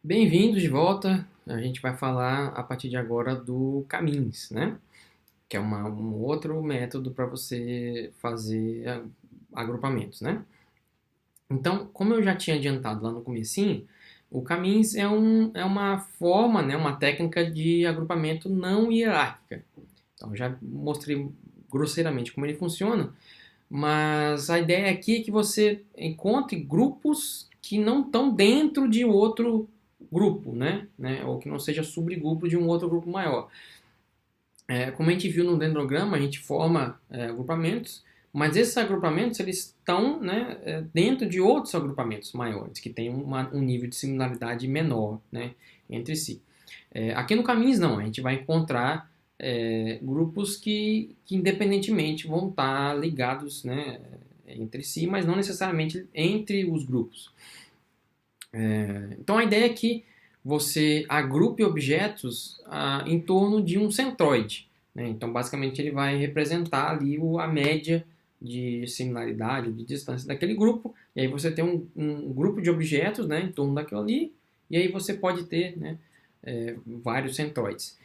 Bem-vindos de volta. A gente vai falar a partir de agora do caminhos, né? Que é um outro método para você fazer agrupamentos, né? Então, como eu já tinha adiantado lá no comecinho, o caminhos é uma forma, né, uma técnica de agrupamento não hierárquica. Então, já mostrei grosseiramente como ele funciona, mas a ideia aqui é que você encontre grupos que não estão dentro de outro grupo, né? Ou que não seja subgrupo de um outro grupo maior. Como a gente viu no dendrograma, a gente forma agrupamentos, mas esses agrupamentos eles estão, né, dentro de outros agrupamentos maiores, que têm um nível de similaridade menor, né, entre si. Aqui no Caminhos não, a gente vai encontrar grupos que independentemente vão estar ligados, né, entre si, mas não necessariamente entre os grupos. Então a ideia é que você agrupe objetos em torno de um centroide, né? Então basicamente ele vai representar ali a média de similaridade, de distância daquele grupo, e aí você tem um grupo de objetos, né, em torno daquilo ali, e aí você pode ter, né, vários centroides.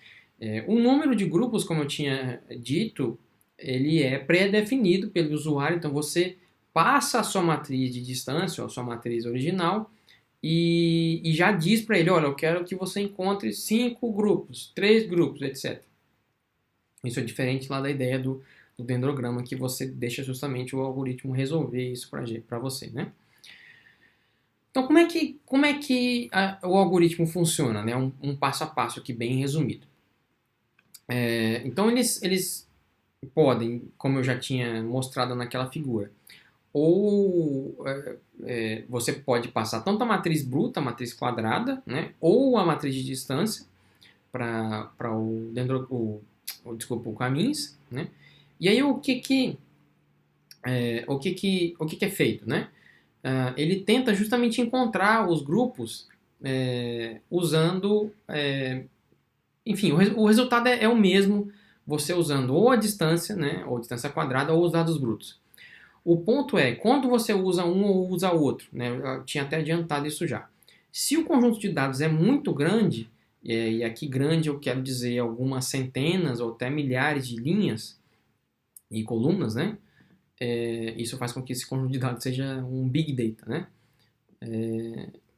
O número de grupos, como eu tinha dito, ele é pré-definido pelo usuário, então você passa a sua matriz de distância, ou a sua matriz original, e já diz para ele, olha, eu quero que você encontre 5 grupos, 3 grupos, etc. Isso é diferente lá da ideia do dendrograma, que você deixa justamente o algoritmo resolver isso para você, né? Então, o algoritmo funciona, né? Um passo a passo aqui bem resumido. Então, eles podem, como eu já tinha mostrado naquela figura, ou você pode passar tanto a matriz bruta, a matriz quadrada, né, ou a matriz de distância para o caminhos, né? E aí o que é feito, né? Ele tenta justamente encontrar os grupos usando, enfim, o resultado é o mesmo, você usando ou a distância, né, ou distância quadrada, ou os dados brutos. O ponto é, quando você usa um ou usa outro, né, eu tinha até adiantado isso já. Se o conjunto de dados é muito grande, e aqui grande eu quero dizer algumas centenas ou até milhares de linhas e colunas, né? Isso faz com que esse conjunto de dados seja um big data, né?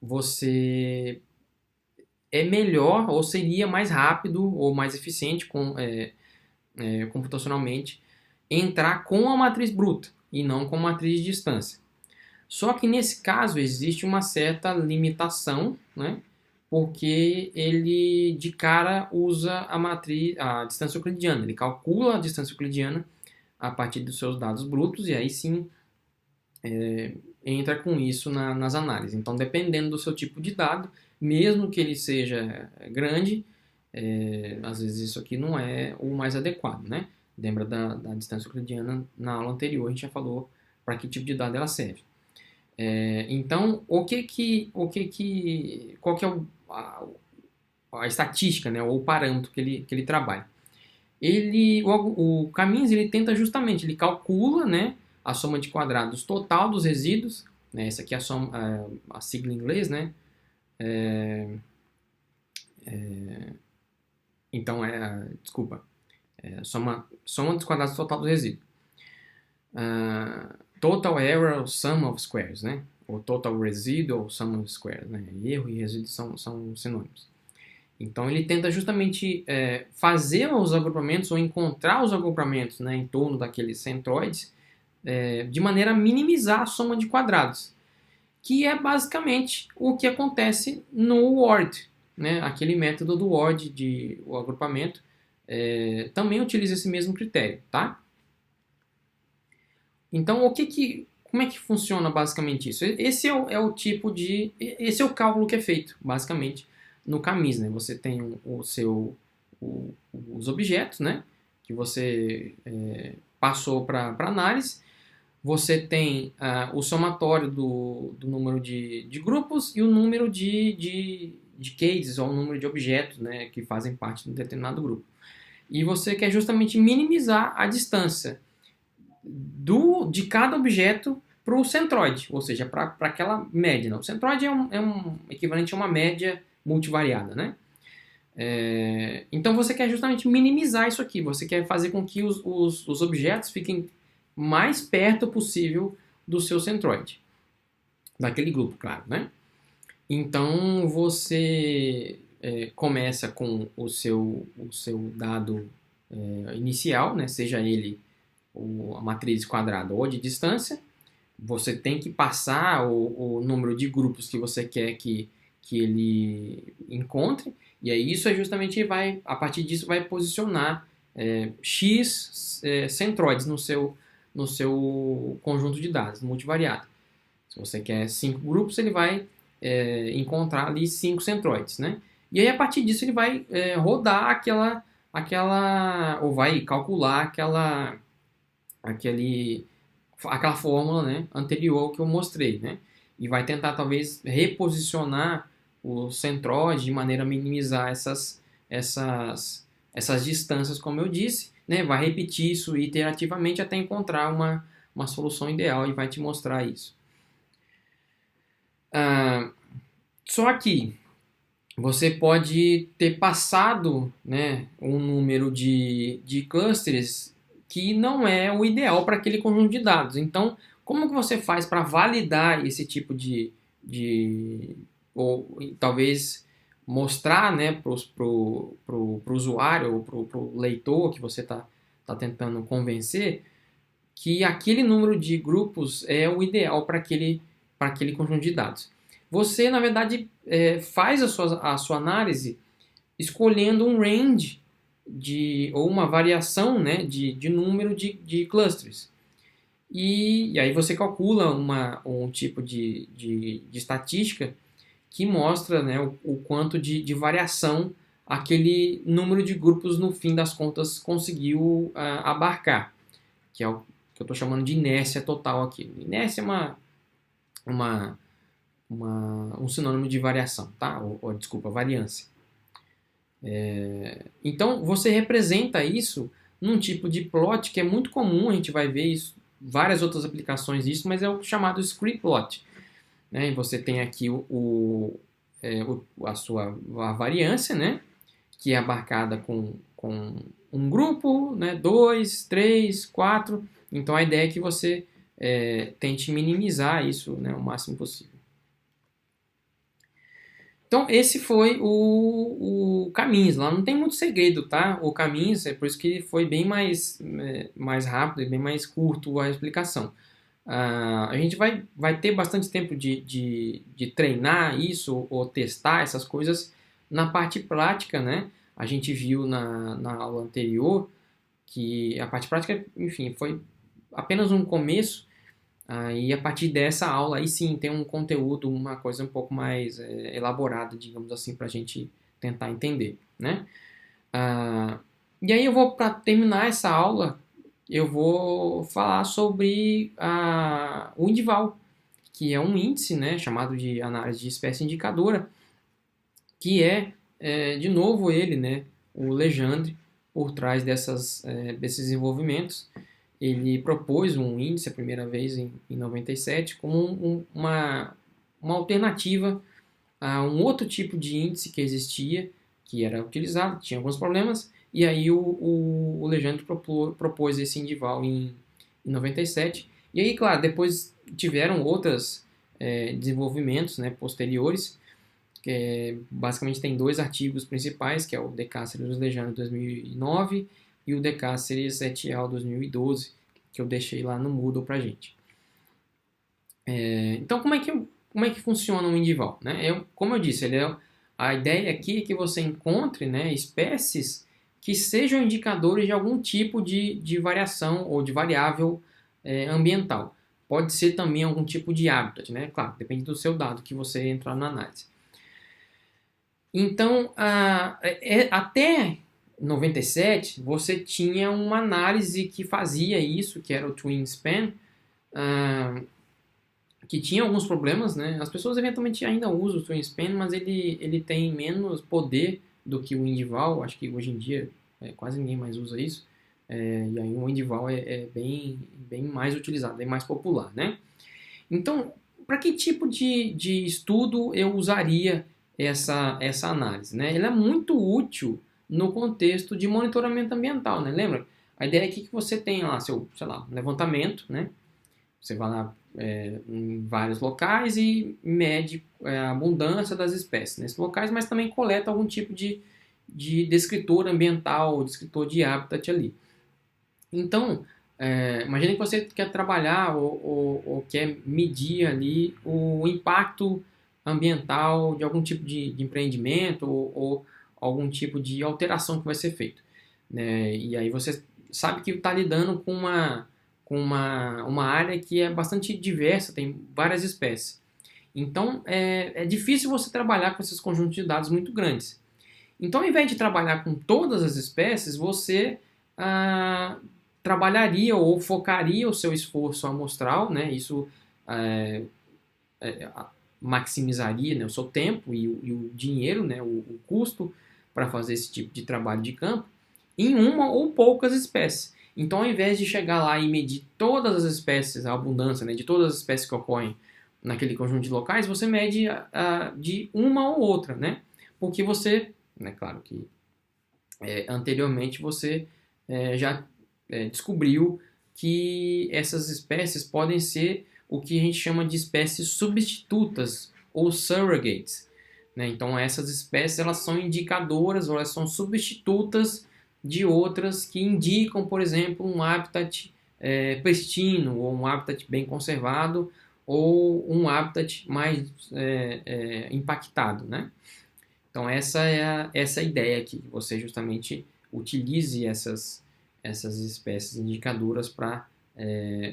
Você é melhor ou seria mais rápido ou mais eficiente computacionalmente entrar com a matriz bruta e não com a matriz de distância. Só que nesse caso existe uma certa limitação, né? Porque ele de cara usa a distância euclidiana, ele calcula a distância euclidiana a partir dos seus dados brutos e aí sim entra com isso nas análises. Então, dependendo do seu tipo de dado, mesmo que ele seja grande, às vezes isso aqui não é o mais adequado, né? Lembra da distância euclidiana na aula anterior, a gente já falou para que tipo de dado ela serve. Então, qual que é a estatística, né, ou o parâmetro que ele trabalha? O Caminhos ele tenta justamente, ele calcula, né, a soma de quadrados total dos resíduos, né, essa aqui é a sigla em inglês, né, então desculpa, soma dos quadrados total do resíduo. Total error sum of squares, né, ou total residual sum of squares, né, erro e resíduo são sinônimos. Então ele tenta justamente fazer os agrupamentos ou encontrar os agrupamentos, né, em torno daqueles centroides de maneira a minimizar a soma de quadrados, que é basicamente o que acontece no WORD, né? Aquele método do WORD o agrupamento também utiliza esse mesmo critério, tá? Então como é que funciona basicamente isso? Esse esse é o cálculo que é feito basicamente no Camis, né? Você tem os objetos, né? Que você passou para análise. Você tem o somatório do número de grupos e o número de cases, ou o número de objetos, né, que fazem parte de um determinado grupo. E você quer justamente minimizar a distância de cada objeto para o centroide, ou seja, para aquela média. Não? O centroide é um equivalente a uma média multivariada, né? Então você quer justamente minimizar isso aqui, você quer fazer com que os objetos fiquem mais perto possível do seu centroide, daquele grupo, claro, né? Então você começa com o seu dado inicial, né? Seja ele a matriz quadrada ou de distância, você tem que passar o número de grupos que você quer que ele encontre, e aí isso justamente a partir disso vai posicionar X centroides no seu conjunto de dados multivariado. Se você quer 5 grupos, ele vai encontrar ali 5 centroides, né? E aí a partir disso ele vai rodar ou vai calcular aquela fórmula, né, anterior que eu mostrei, né? E vai tentar talvez reposicionar o centroide de maneira a minimizar essas distâncias, como eu disse, né? Vai repetir isso iterativamente até encontrar uma solução ideal e vai te mostrar isso. Só que você pode ter passado, né, um número de clusters que não é o ideal para aquele conjunto de dados. Então, como que você faz para validar esse tipo ou talvez mostrar, né, para o usuário ou para o leitor que você está tentando convencer que aquele número de grupos é o ideal para aquele conjunto de dados? Você, na verdade, faz a sua análise escolhendo um range ou uma variação, né, de número de clusters. E aí você calcula um tipo de estatística que mostra, né, o quanto de variação aquele número de grupos, no fim das contas, conseguiu abarcar, que é o que eu estou chamando de inércia total aqui. Inércia é um sinônimo de variação, tá? Desculpa, variância. Então, você representa isso num tipo de plot que é muito comum, a gente vai ver isso, várias outras aplicações disso, mas é o chamado script plot. Né? E você tem aqui a variância, né? Que é abarcada com um grupo, né? 2, 3, 4. Então, a ideia é que você tente minimizar isso, né? O máximo possível. Então, esse foi o Caminhos. Lá não tem muito segredo, tá? O Caminhos, é por isso que foi bem mais rápido e bem mais curto a explicação. A gente vai ter bastante tempo de treinar isso ou testar essas coisas na parte prática, né? A gente viu na aula anterior que a parte prática, enfim, foi apenas um começo. E a partir dessa aula, aí sim, tem um conteúdo, uma coisa um pouco mais elaborada, digamos assim, para a gente tentar entender, né? E aí para terminar essa aula, eu vou falar sobre o Indival, que é um índice, né, chamado de análise de espécie indicadora, que de novo ele, né, o Legendre, por trás desses desenvolvimentos. Ele propôs um índice a primeira vez em 97 como uma alternativa a um outro tipo de índice que existia, que era utilizado, tinha alguns problemas, e aí o Legendre propôs esse Indival em 97. E aí, claro, depois tiveram outros desenvolvimentos, né, posteriores, que basicamente tem 2 artigos principais, que é o De Caceres e Legendre 2009 e o De Caceres et al. 2012, que eu deixei lá no Moodle pra gente. Então, como é que funciona o Indival? Né? Como eu disse, a ideia aqui é que você encontre, né, espécies que sejam indicadores de algum tipo de variação ou de variável ambiental. Pode ser também algum tipo de habitat, né? Claro, depende do seu dado que você entrar na análise. Então, até 97, você tinha uma análise que fazia isso, que era o TwinSpan, que tinha alguns problemas, né? As pessoas eventualmente ainda usam o TwinSpan, mas ele tem menos poder do que o Indival. Acho que hoje em dia quase ninguém mais usa isso. E aí o Indival é bem mais utilizado, bem mais popular, né? Então, para que tipo de estudo eu usaria essa análise, né? Ela é muito útil no contexto de monitoramento ambiental, né? Lembra? A ideia aqui é que você tem lá seu, sei lá, levantamento, né? Você vai lá em vários locais e mede a abundância das espécies nesses locais, mas também coleta algum tipo de descritor ambiental, descritor de habitat ali. Então, imagine que você quer trabalhar ou quer medir ali o impacto ambiental de algum tipo de empreendimento ou algum tipo de alteração que vai ser feito, né? E aí você sabe que está lidando com uma área que é bastante diversa, tem várias espécies. Então, é difícil você trabalhar com esses conjuntos de dados muito grandes. Então, ao invés de trabalhar com todas as espécies, você ah, trabalharia ou focaria o seu esforço amostral, né? Isso é, é, maximizaria, né, o seu tempo e o dinheiro, né, o custo para fazer esse tipo de trabalho de campo em uma ou poucas espécies. Então, ao invés de chegar lá e medir todas as espécies, a abundância, né, de todas as espécies que ocorrem naquele conjunto de locais, você mede de uma ou outra, né? Porque você, né, claro que anteriormente você já descobriu que essas espécies podem ser o que a gente chama de espécies substitutas ou surrogates, né? Então essas espécies elas são indicadoras ou elas são substitutas de outras que indicam, por exemplo, um habitat pristino ou um habitat bem conservado ou um habitat mais impactado, né? Então essa é a ideia aqui, que você justamente utilize essas espécies indicadoras para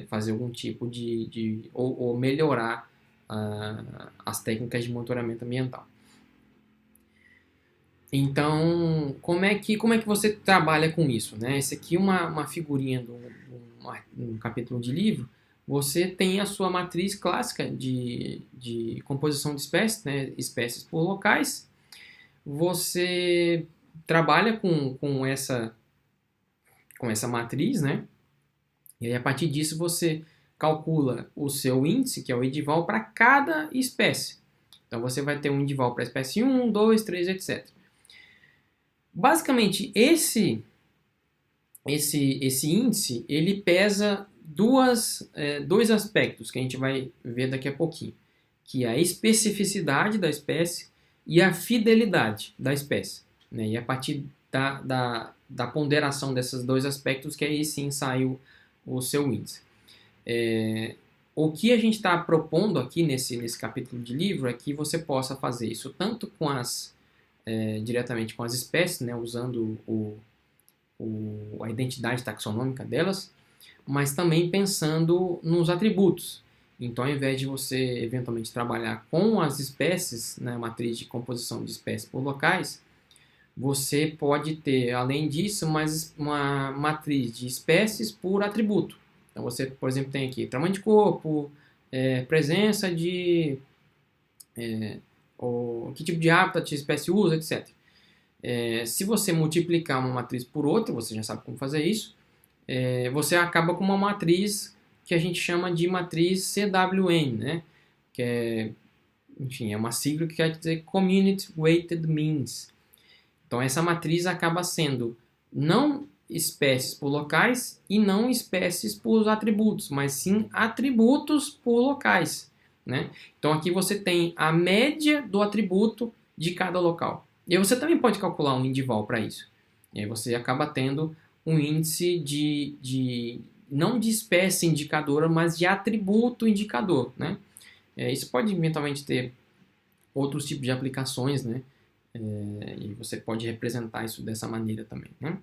fazer algum tipo ou melhorar as técnicas de monitoramento ambiental. Então, como é que você trabalha com isso, né? Esse aqui é uma figurinha um capítulo de livro. Você tem a sua matriz clássica de composição de espécies, né? Espécies por locais. Você trabalha com essa matriz, né? E aí, a partir disso, você calcula o seu índice, que é o indival, para cada espécie. Então, você vai ter um indival para a espécie 1, 2, 3, etc. Basicamente, esse índice, ele pesa dois aspectos que a gente vai ver daqui a pouquinho, que é a especificidade da espécie e a fidelidade da espécie, né? E a partir da ponderação desses dois aspectos que aí sim sai o seu índice. O que a gente está propondo aqui nesse capítulo de livro é que você possa fazer isso tanto diretamente com as espécies, né, usando a identidade taxonômica delas, mas também pensando nos atributos. Então, ao invés de você eventualmente trabalhar com as espécies, né, matriz de composição de espécies por locais, você pode ter, além disso, uma matriz de espécies por atributo. Então, você, por exemplo, tem aqui tamanho de corpo, presença de que tipo de hábitat a espécie usa, etc. Se você multiplicar uma matriz por outra, você já sabe como fazer isso, você acaba com uma matriz que a gente chama de matriz CWM, né? Que enfim, é uma sigla que quer dizer Community Weighted Means. Então, essa matriz acaba sendo não espécies por locais e não espécies por atributos, mas sim atributos por locais, né? Então, aqui você tem a média do atributo de cada local. E aí você também pode calcular um indival para isso. E aí você acaba tendo um índice não de espécie indicadora, mas de atributo indicador, né? Isso pode eventualmente ter outros tipos de aplicações, né? E você pode representar isso dessa maneira também, né?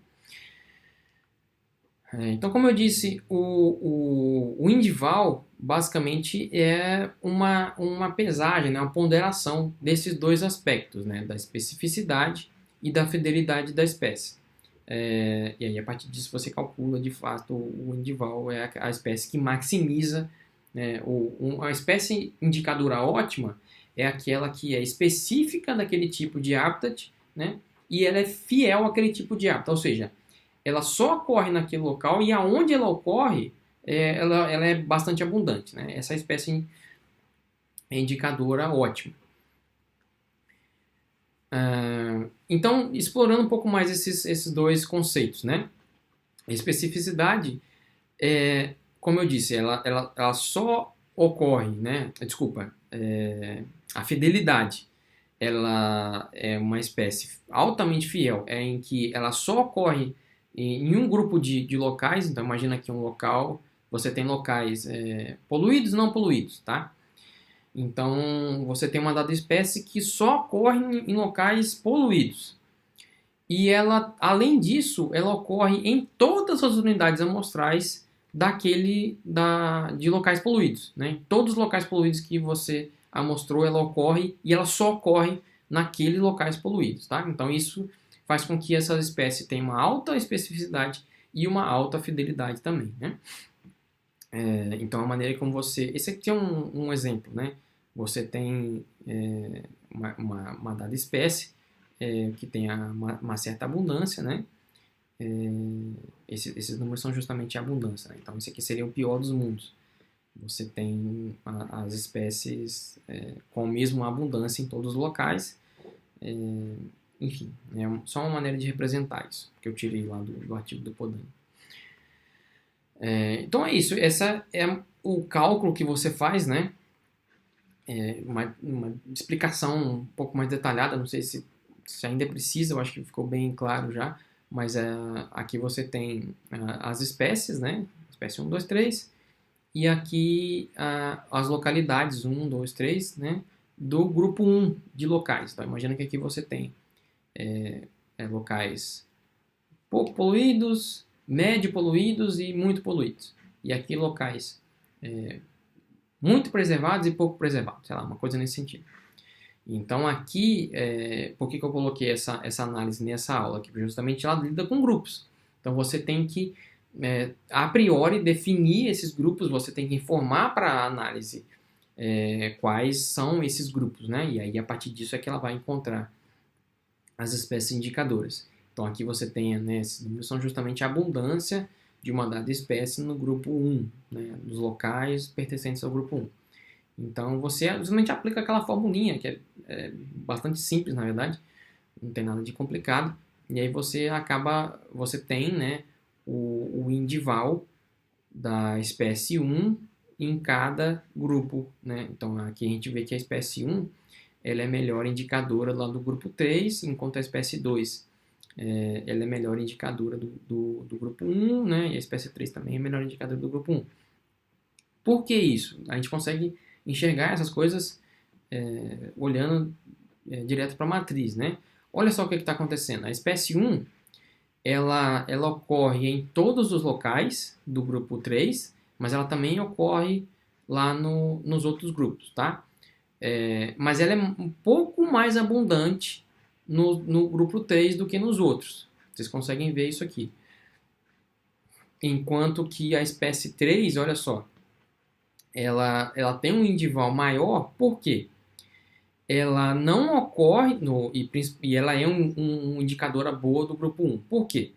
Então, como eu disse, o indival basicamente é uma pesagem, né? Uma ponderação desses dois aspectos, né? Da especificidade e da fidelidade da espécie. E aí, a partir disso, você calcula, de fato, o indival é a espécie que maximiza, né? A espécie indicadora ótima é aquela que é específica daquele tipo de habitat, né? E ela é fiel àquele tipo de habitat, ou seja, ela só ocorre naquele local e aonde ela ocorre, ela é bastante abundante, né? Essa espécie é indicadora ótima. Então, explorando um pouco mais esses dois conceitos, né? A especificidade, como eu disse, ela só ocorre, né? Desculpa, a fidelidade, ela é uma espécie altamente fiel, em que ela só ocorre em um grupo de locais. Então, imagina que um local, você tem locais poluídos e não poluídos, tá? Então, você tem uma dada espécie que só ocorre em locais poluídos. E ela, além disso, ela ocorre em todas as unidades amostrais de locais poluídos, né? Todos os locais poluídos que você amostrou, ela ocorre e ela só ocorre naqueles locais poluídos, tá? Então isso faz com que essa espécie tenha uma alta especificidade e uma alta fidelidade também, né? Então a maneira como você... Esse aqui é um exemplo, né? Você tem uma dada espécie que tem uma certa abundância, né? Esses números são justamente a abundância, né? Então esse aqui seria o pior dos mundos. Você tem as espécies com a mesma abundância em todos os locais. Enfim, é só uma maneira de representar isso, que eu tirei lá do artigo do Podani. Então é isso, essa é o cálculo que você faz, né? Uma explicação um pouco mais detalhada, não sei se ainda precisa, eu acho que ficou bem claro já, mas aqui você tem as espécies, né? Espécie 1, 2, 3, e aqui as localidades 1, 2, 3, né? Do grupo 1 de locais. Então imagina que aqui você tem locais pouco poluídos, médio poluídos e muito poluídos. E aqui locais muito preservados e pouco preservados, sei lá, uma coisa nesse sentido. Então aqui, por que eu coloquei essa análise nessa aula aqui? Justamente ela lida com grupos. Então você tem que, a priori, definir esses grupos, você tem que informar para a análise quais são esses grupos, né? E aí a partir disso é que ela vai encontrar as espécies indicadoras. Então aqui você tem, né, esses números são justamente a abundância de uma dada espécie no grupo 1, né, dos locais pertencentes ao grupo 1. Então você simplesmente aplica aquela formulinha, que é bastante simples na verdade, não tem nada de complicado, e aí você tem, né, o indival da espécie 1 em cada grupo, né? Então aqui a gente vê que a espécie 1 ela é melhor indicadora lá do grupo 3, enquanto a espécie 2 ela é melhor indicadora do grupo 1, né? E a espécie 3 também é melhor indicadora do grupo 1. Por que isso? A gente consegue enxergar essas coisas olhando direto para a matriz, né? Olha só o que está acontecendo. A espécie 1 ela ocorre em todos os locais do grupo 3, mas ela também ocorre lá nos outros grupos, tá? Mas ela é um pouco mais abundante no grupo 3 do que nos outros. Vocês conseguem ver isso aqui. Enquanto que a espécie 3, olha só, ela tem um indival maior, por quê? Ela não ocorre, e ela é um indicadora boa do grupo 1. Por quê?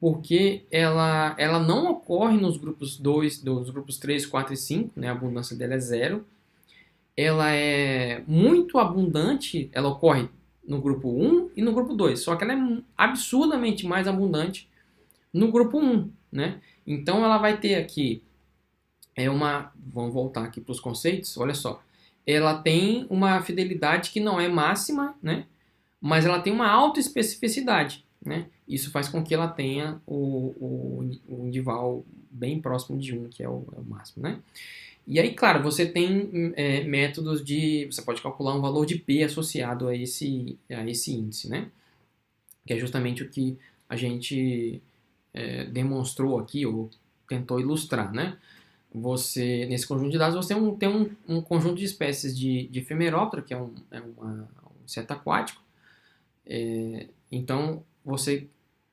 Porque ela não ocorre nos grupos 2, dos grupos 3, 4 e 5, né? A abundância dela é zero. Ela é muito abundante, ela ocorre no grupo 1 e no grupo 2, só que ela é absurdamente mais abundante no grupo 1, né? Então ela vai ter aqui vamos voltar aqui para os conceitos, olha só. Ela tem uma fidelidade que não é máxima, né? Mas ela tem uma alta especificidade, né? Isso faz com que ela tenha o indival bem próximo de 1, que é o máximo, né? E aí, claro, você tem métodos você pode calcular um valor de P associado a esse índice, né? Que é justamente o que a gente demonstrou aqui, ou tentou ilustrar, né? Nesse conjunto de dados, você tem um conjunto de espécies de efemeróptero, que é um inseto aquático. Então, você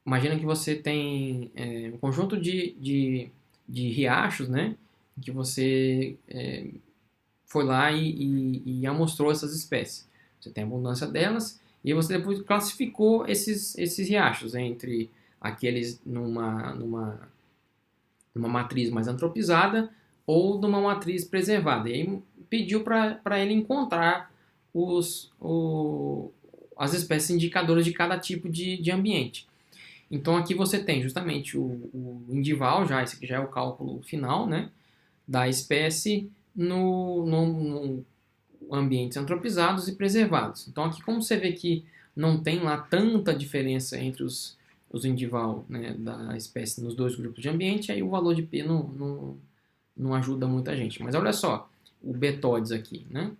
imagina que você tem um conjunto de riachos, né? Que você foi lá e amostrou essas espécies. Você tem a abundância delas e você depois classificou esses riachos entre aqueles numa uma matriz mais antropizada ou de uma matriz preservada. E aí pediu para ele encontrar as espécies indicadoras de cada tipo de ambiente. Então aqui você tem justamente o individual, esse aqui já é o cálculo final, né, da espécie no ambientes antropizados e preservados. Então aqui como você vê que não tem lá tanta diferença entre os individual, né, da espécie nos dois grupos de ambiente, aí o valor de P não ajuda muita gente. Mas olha só, o Betoides aqui, né?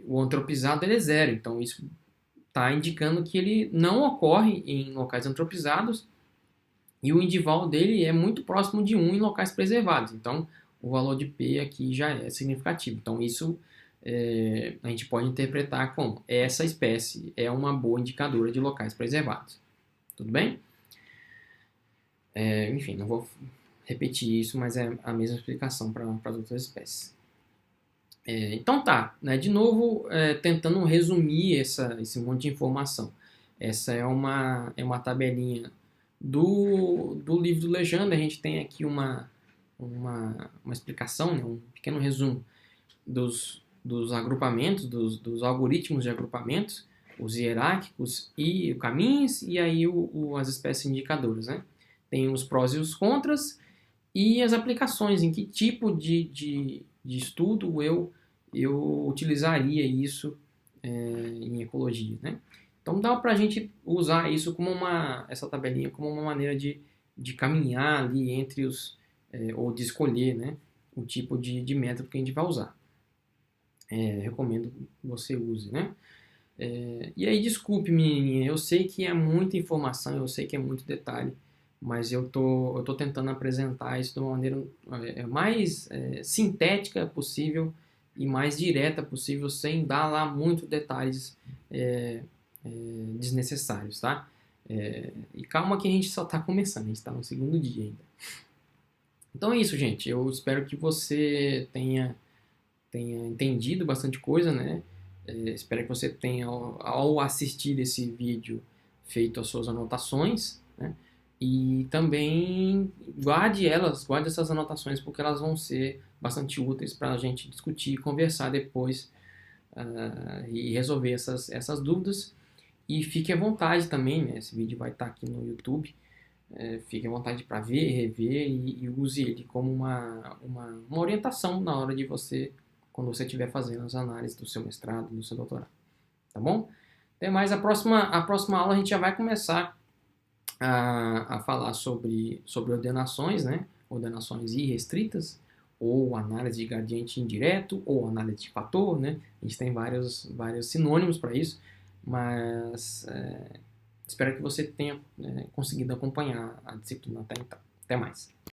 O antropizado ele é zero, então isso está indicando que ele não ocorre em locais antropizados e o individual dele é muito próximo de 1 em locais preservados. Então o valor de P aqui já é significativo. Então isso a gente pode interpretar como essa espécie é uma boa indicadora de locais preservados. Tudo bem? Enfim, não vou repetir isso, mas é a mesma explicação para as outras espécies. Então tá, né? De novo, tentando resumir esse monte de informação. Essa é uma tabelinha do livro do Legendre. A gente tem aqui uma explicação, né? Um pequeno resumo dos agrupamentos, dos algoritmos de agrupamentos, os hierárquicos e caminhos, e aí as espécies indicadoras, né? Tem os prós e os contras, e as aplicações, em que tipo de estudo eu utilizaria isso em ecologia, né? Então dá para a gente usar isso como essa tabelinha como uma maneira de caminhar ali entre ou de escolher, né, o tipo de método que a gente vai usar. Recomendo que você use, né? E aí, desculpe, menininha, eu sei que é muita informação, eu sei que é muito detalhe, mas eu tô tentando apresentar isso de uma maneira mais sintética possível e mais direta possível, sem dar lá muitos detalhes desnecessários, tá? E calma que a gente só está começando, a gente está no segundo dia ainda. Então é isso, gente. Eu espero que você tenha entendido bastante coisa, né? Espero que você tenha, ao assistir esse vídeo, feito as suas anotações, né? E também guarde essas anotações, porque elas vão ser bastante úteis para a gente discutir e conversar depois e resolver essas dúvidas. E fique à vontade também, né? Esse vídeo vai estar aqui no YouTube. Fique à vontade para ver, rever e use ele como uma orientação na hora de quando você estiver fazendo as análises do seu mestrado, do seu doutorado. Tá bom? Até mais. A próxima aula a gente já vai começar a falar sobre ordenações, né? Ordenações irrestritas, ou análise de gradiente indireto, ou análise de fator, né? A gente tem vários sinônimos para isso, mas espero que você tenha conseguido acompanhar a disciplina até então. Até mais.